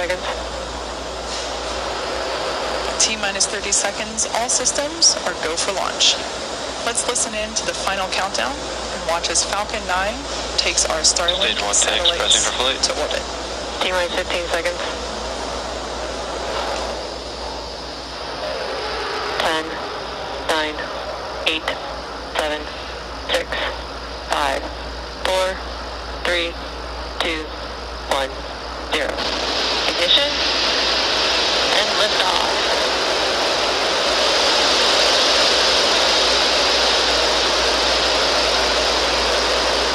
seconds. T-minus 30 seconds. All systems are go for launch. Let's listen in to the final countdown and watch as Falcon 9 takes our Starlink satellites to orbit. T-minus 15 seconds. 10, 9, 8, 7, 6, 5, 4, 3, 2, 1, 0. Ignition and liftoff.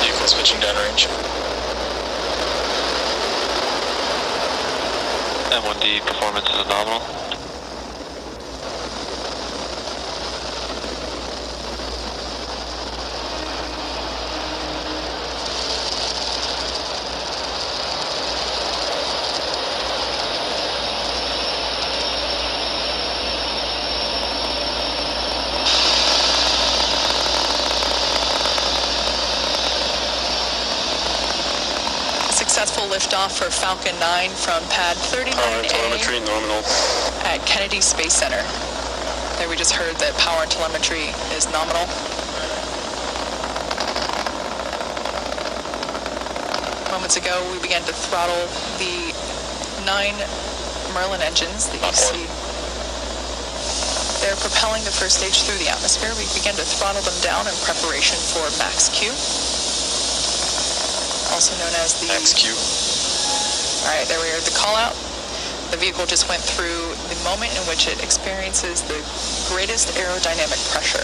Vehicle switching downrange. M1D performance is nominal. Successful liftoff for Falcon 9 from pad 39A telemetry nominal at Kennedy Space Center. There we just heard that power and telemetry is nominal. Moments ago, we began to throttle the 9 Merlin engines that you see. They're propelling the first stage through the atmosphere. We began to throttle them down in preparation for max Q. Also known as the XQ. All right, there we are. The call out. The vehicle just went through the moment in which it experiences the greatest aerodynamic pressure.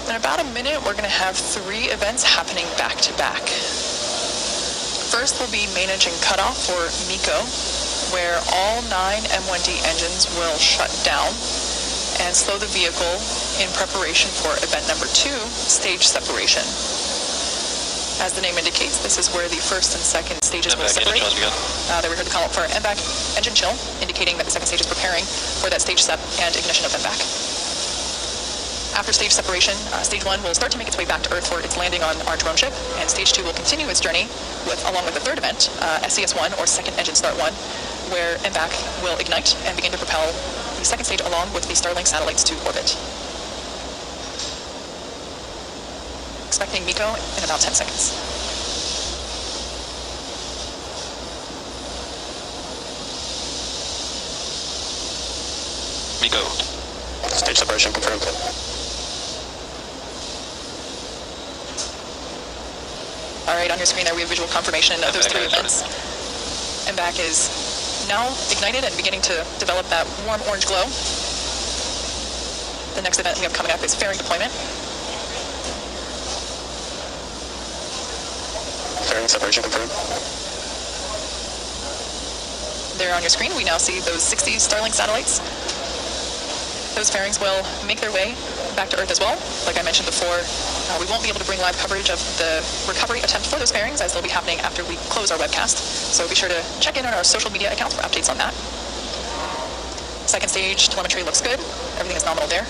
In about a minute, we're going to have 3 events happening back to back. First will be main engine cutoff, or MECO, where all 9 M1D engines will shut down and slow the vehicle in preparation for event number 2, stage separation. As the name indicates, this is where the first and second stages will separate. There we heard the call for MVAC engine chill, indicating that the second stage is preparing for that stage sep and ignition of MVAC. After stage separation, stage 1 will start to make its way back to Earth for its landing on our drone ship, and stage 2 will continue its journey along with the third event, SES1, or second engine start 1, where MVAC will ignite and begin to propel the second stage along with the Starlink satellites to orbit. Expecting MECO in about 10 seconds. MECO. Stage separation confirmed. All right, on your screen there we have visual confirmation of those 3 events. MVAC is now ignited and beginning to develop that warm orange glow. The next event we have coming up is fairing deployment. Fairing separation confirmed. There on your screen, we now see those 60 Starlink satellites. Those fairings will make their way back to Earth as well. Like I mentioned before, we won't be able to bring live coverage of the recovery attempt for those fairings, as they'll be happening after we close our webcast. So be sure to check in on our social media accounts for updates on that. Second stage telemetry looks good. Everything is nominal there.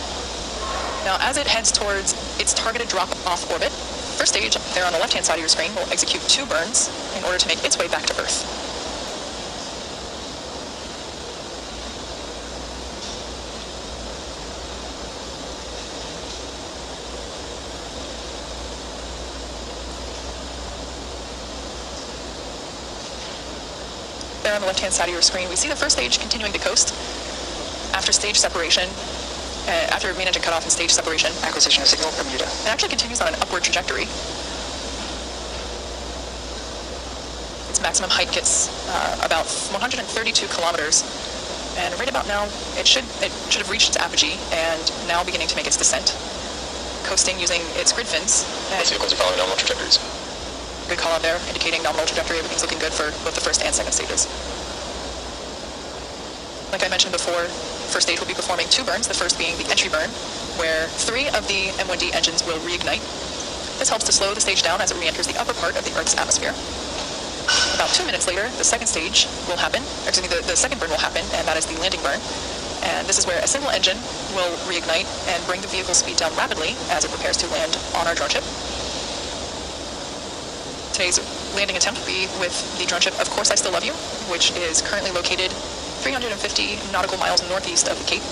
Now, as it heads towards its targeted drop-off orbit, first stage, there on the left-hand side of your screen, will execute 2 burns in order to make its way back to Earth. There on the left-hand side of your screen, we see the first stage continuing to coast. After stage separation, after main engine cutoff and stage separation, acquisition of signal from Bermuda. It actually continues on an upward trajectory. Its maximum height gets about 132 kilometers, and right about now, it should have reached its apogee and now beginning to make its descent, coasting using its grid fins. Both vehicles are following nominal trajectories. Good call out there, indicating nominal trajectory. Everything's looking good for both the first and second stages. Like I mentioned before, first stage will be performing 2 burns, the first being the entry burn, where 3 of the M1D engines will reignite. This helps to slow the stage down as it re-enters the upper part of the Earth's atmosphere. About 2 minutes later, the second stage will happen, or excuse me, the second burn will happen, and that is the landing burn. And this is where a single engine will reignite and bring the vehicle's speed down rapidly as it prepares to land on our drone ship. Today's landing attempt will be with the drone ship Of Course I Still Love You, which is currently located 350 nautical miles northeast of the Cape.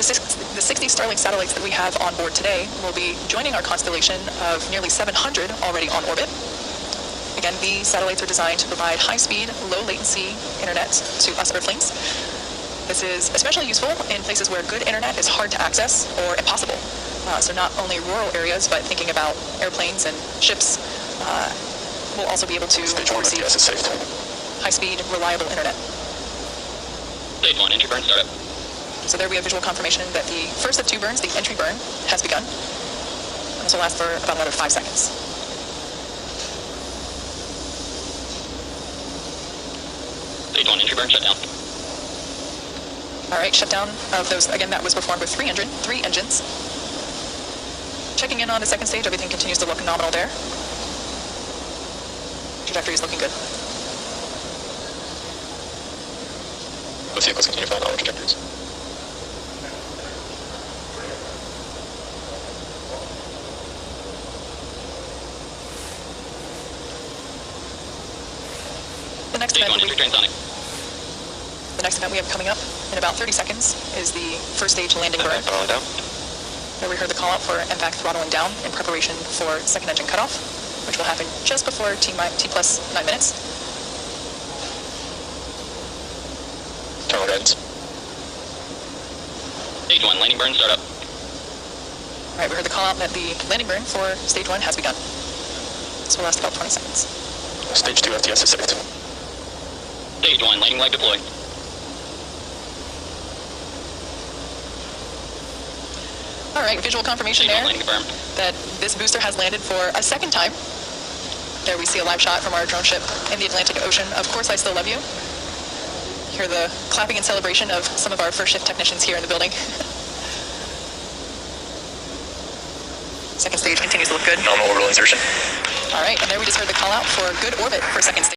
The 60 Starlink satellites that we have on board today will be joining our constellation of nearly 700 already on orbit. Again, these satellites are designed to provide high-speed, low-latency internet to us Earthlings. This is especially useful in places where good internet is hard to access or impossible. So not only rural areas, but thinking about airplanes and ships, we'll also be able to receive high-speed, reliable internet. Stage 1, entry burn startup. So there we have visual confirmation that the first of 2 burns, the entry burn, has begun. This will last for about another 5 seconds. Stage 1, entry burn shutdown. All right, shutdown of those, again, that was performed with 3 engines. Checking in on the second stage, everything continues to look nominal there. Trajectory is looking good. Both vehicles continue flying nominal trajectories. The next event we have coming up in about 30 seconds is the first stage landing burn. Where we heard the call out for MVAC throttling down in preparation for second engine cutoff, which will happen just before T plus 9 minutes. Terminal guidance. Stage 1, landing burn startup. All right, we heard the call out that the landing burn for stage 1 has begun. This will last about 20 seconds. Stage 2, FTS is safe. Stage 1, landing leg deployed. All right, visual confirmation there that this booster has landed for a second time. There we see a live shot from our drone ship in the Atlantic Ocean. Of Course I Still Love You. Hear the clapping and celebration of some of our first shift technicians here in the building. Second stage continues to look good. Nominal orbital insertion. All right, and there we just heard the call out for good orbit for second stage.